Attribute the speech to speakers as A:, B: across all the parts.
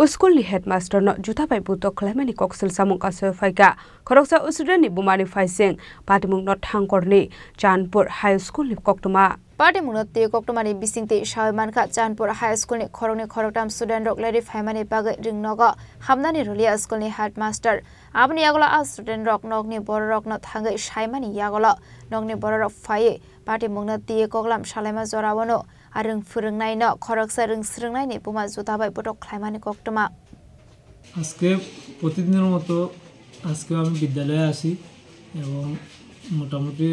A: Uskul ni headmaster no juta pai buto khlaimani koksil samung kaso faika khoroksa student ni bumani faiseng patimung not hangkorni Chanpur High School ni koktuma
B: patimung not te koktumani bisingte shaiman kha Chanpur High School ni khorokni khoroktam student rok lari faimani bagai ringnoga hamnani rolia school ni headmaster abni yagola a student rok nokni bor rok no thangai shaimani yagola nokni bor rok faye patimung not te koklam shalaima jorawano arung furungnai no khoroksa rung srungnai ni buma juta bai buto khlaimani koktuma
C: আজকে প্রতিদিনের মতো আজকে আমি বিদ্যালয়ে আসি এবং মোটামুটি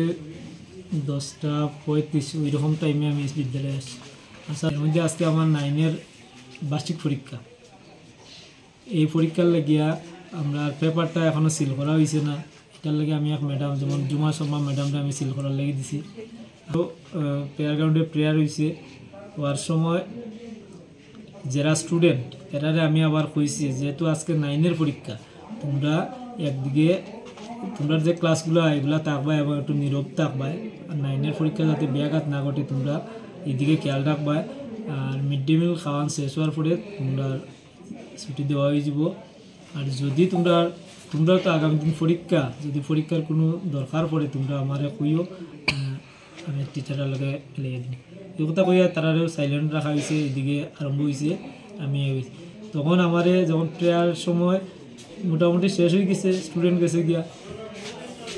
C: 10:35 ওইরকম টাইমে আমি বিদ্যালয়ে আসি আসার মধ্যে আজকে আমার 9 এর বার্ষিক পরীক্ষা এই পরীক্ষার লাগিয়া আমরা পেপারটা এখনো সিল করা হইছে না এটার লাগি আমি এক ম্যাডাম যেমন জুমা শর্মা ম্যাডামকে আমি সিল করার লাগি দিছি তো প্রেয়ার গ্রাউন্ডে প্রেয়ার হইছে ওর সময় যারা স্টুডেন্ট এরারে আমি আবার কইছি যেহেতু আজকে 9 এর পরীক্ষা তোমরা একদিকে তোমরা যে ক্লাসগুলো এগুলা থাকবা এবং একটু নীরব থাকবা আর 9 এর পরীক্ষা যাতে ব্যাঘাত না ঘটে তোমরা এইদিকে খেয়াল রাখবা আর মিড ডে মিল খাওয়ান শেষ হওয়ার পরে তোমরা ছুটি দেওয়া হয়ে যাব আর যদি তোমরা তো আগামী দিন পরীক্ষা যদি পরীক্ষার কোনো দরকার পড়ে তোমরা আমারে কইও আমি টিচারের লগে লেগে দিই এই কথা কইয়া তারারেও সাইলেন্ট রাখা হয়েছে এদিকে আরম্ভ হয়েছে আমি তখন আমারে যখন প্রেয়ার সময় মোটামুটি শেষ হয়ে গেছে স্টুডেন্ট গেছে গিয়া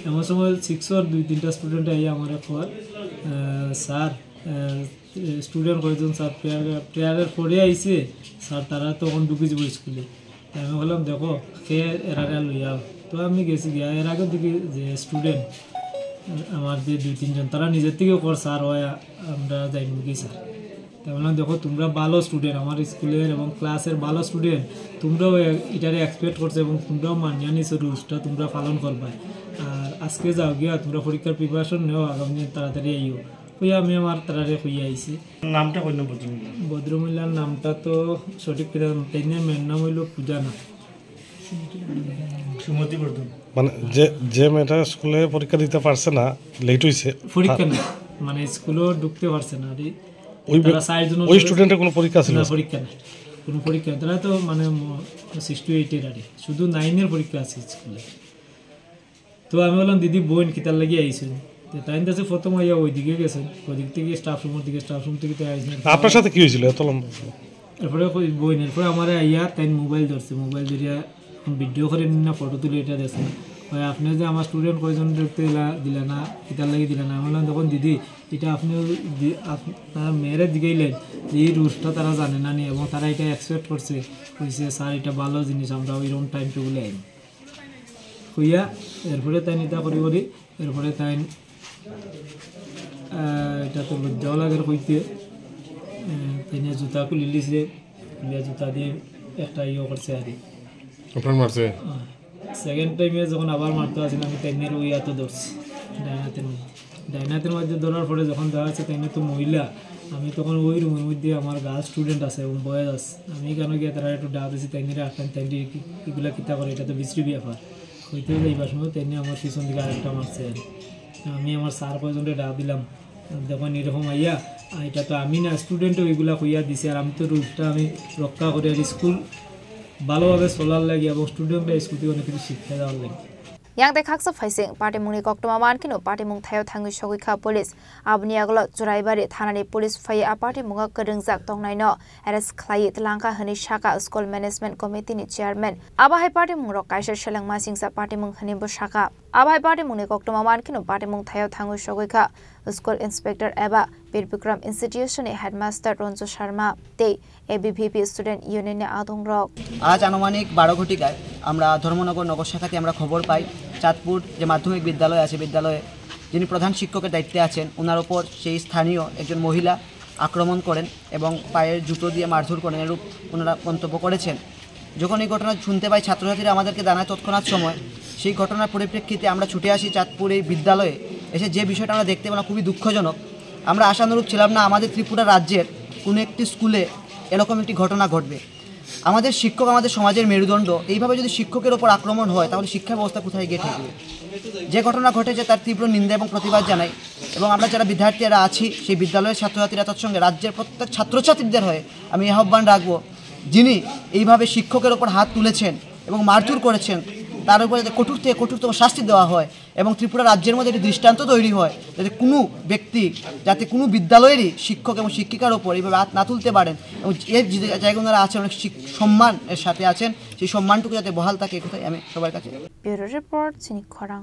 C: এমন সময় 6 আর 2-3টা স্টুডেন্ট আইয়া আমারে কয় স্যার স্টুডেন্ট কয়েকজন স্যার প্রেয়ারের পরে আইছে স্যার তারা তখন ঢুকে যাব স্কুলে আমি বললাম দেখো কে এরারে লইয়া তো আমি গেছি গিয়া এর আগে দেখি যে স্টুডেন্ট আমার যে 2-3 জন তারা নিজের থেকেও কর স্যার হয় আমরা যাই নাকি স্যার তাই বললাম দেখো তোমরা ভালো স্টুডেন্ট আমার স্কুলের এবং ক্লাসের ভালো স্টুডেন্ট তোমরাও এটারে এক্সপেক্ট করছো এবং তোমরাও মানিয়ে নিছো রুলসটা তোমরা পালন করবা আর আজকে যাও গিয়া তোমরা পরীক্ষার প্রিপারেশন নেও আগামী দিন তাড়াতাড়ি আইও কইয়া আমি আমার তারারে কইয়া আইছি
D: নামটা কই না
C: ভদ্রমহিলার নামটা তো সঠিক করে তাইনের মেয়ের নাম হইল পূজা না
D: সুমতি বর্ধন
E: মানে যে মেয়েটা স্কুলে পরীক্ষা দিতে পারছে না লেট হইছে
C: পরীক্ষা না মানে স্কুলেও ঢুকতে পারছে না আরে
E: ওই স্টুডেন্টের কোনো পরীক্ষা ছিল
C: না পরীক্ষা না কোনো পরীক্ষা তারা তো মানে 6 to 8 এর আরে শুধু 9 এর পরীক্ষা আছে স্কুলে তো আমি বললাম দিদি বোন কিতার লাগি আইছেন তো টাইম দাসে প্রথম আইয়া ওইদিকে গেছেন ওইদিক থেকে স্টাফ রুম থেকে তো আইছেন
E: আপনার সাথে কি হয়েছিল এত লম্বা
C: এরপরে বোন এরপরে আমার আইয়া তাই মোবাইল ধরছে মোবাইল ধরিয়া ভিডিও করে নিন না ফটো তুলে এটা দেখছেন হয় আপনি যে আমার স্টুডেন্ট কয়জন দেখতে দিলে না কিতার লাগি দিলে না আমি বললাম দেখুন দিদি এটা আপনি আপনার মেয়েরা দিকেইলেন যে এই রুলসটা তারা জানে না নি এবং তারা এটা এক্সপেক্ট করছে কইছে স্যার এটা ভালো জিনিস আমরা ওইরকম টাইম টেবিলে আইন কইয়া এরপরে তাই এটা করি এরপরে তাই এটা তো লজ্জাও লাগে কইতে তাই জুতা খুলে লিছে জুতা দিয়ে একটা ইয়ে করছে আর
E: আপনার মারছে
C: সেকেন্ড টাইমে যখন আবার মারতে আসেন আমি তাইনের ওই এত ধরছি ডাইনাতের মধ্যে ধরার পরে যখন দেখা যাচ্ছে তাইনে তো মহিলা আমি তখন ওই রুমের মধ্যে আমার গার্ল স্টুডেন্ট আছে এবং বয়েজ আছে আমি কেন গিয়ে তারা একটু ডাক দিয়েছি তাইনের আসতেন তাইনি এগুলা কিতা করে এটা তো বিশ্রী ব্যাপার হইতে হলে এইবার সময় তাইনে আমার পিছন দিকে আরেকটা মারছে আর আমি আমার স্যার কয়জনকে ডাক দিলাম দেখুন এরকম আইয়া এটা তো আমি না স্টুডেন্টও ওইগুলা কইয়া দিছে আর আমি তো রুলসটা আমি রক্ষা করি আর স্কুল ভালোভাবে চলার লাগে এবং স্টুডেন্টরা স্কুল থেকে অনেক কিছু শিক্ষা দেওয়ার লাগে
B: yang de khaksa phaising patimungni koktoma mankino patimung thayo thangi sogikha police abni aglo joraibari thanani police phai a patimunga keringjak tongnai no arrest khlai tlangka hani shaka school management committee ni chairman abahai patimung ro kaisa selangma singsa patimung hani bo shaka abahai patimungni koktoma mankino patimung thayo thangi sogikha school inspector eba birbikram institution headmaster ronjo sharma te ABVP student union e adong rok
F: আজ আনুমানিক 12 ঘটিকায় আমরা ধর্মনগর নগর শাখাতে আমরা খবর পাই চাঁদপুর যে মাধ্যমিক বিদ্যালয় আছে বিদ্যালয়ে যিনি প্রধান শিক্ষকের দায়িত্বে আছেন ওনার উপর সেই স্থানীয় একজন মহিলা আক্রমণ করেন এবং পায়ের জুতো দিয়ে মারধর করেন এরূপ ওনারা মন্তব্য করেছেন যখন এই ঘটনা শুনতে পাই ছাত্রছাত্রীরা আমাদেরকে জানায় তৎক্ষণাৎ সময় সেই ঘটনার পরিপ্রেক্ষিতে আমরা ছুটে আসি চাঁদপুর এই বিদ্যালয়ে এসে যে বিষয়টা আমরা দেখতে পেলাম খুবই দুঃখজনক আমরা আশানুরূপ ছিলাম না আমাদের ত্রিপুরা রাজ্যের কোনো একটি স্কুলে এরকম একটি ঘটনা ঘটবে আমাদের শিক্ষক আমাদের সমাজের মেরুদণ্ড এইভাবে যদি শিক্ষকের ওপর আক্রমণ হয় তাহলে শিক্ষা ব্যবস্থা কোথায় গিয়ে ঠেকবে যে ঘটনা ঘটেছে তার তীব্র নিন্দা এবং প্রতিবাদ জানাই এবং আমরা যারা বিদ্যার্থীরা আছি সেই বিদ্যালয়ের ছাত্রছাত্রীরা তৎসঙ্গে রাজ্যের প্রত্যেক ছাত্রছাত্রীদের হয়ে আমি আহ্বান রাখবো যিনি এইভাবে শিক্ষকের ওপর হাত তুলেছেন এবং মারধর করেছেন তার উপরে যাতে কঠোর থেকে কঠোরতম শাস্তি দেওয়া হয় এবং ত্রিপুরা রাজ্যের মধ্যে একটি দৃষ্টান্ত তৈরি হয় যাতে কোনো ব্যক্তি যাতে কোনো বিদ্যালয়েরই শিক্ষক এবং শিক্ষিকার ওপর এইভাবে হাত না তুলতে পারেন এবং এর যে জায়গায় ওনারা আছেন অনেক সম্মানের সাথে আছেন সেই সম্মানটুকু যাতে বহাল থাকে এই কথাই আমি সবার কাছে।
B: ব্যুরো রিপোর্ট, চিনিক খরাং।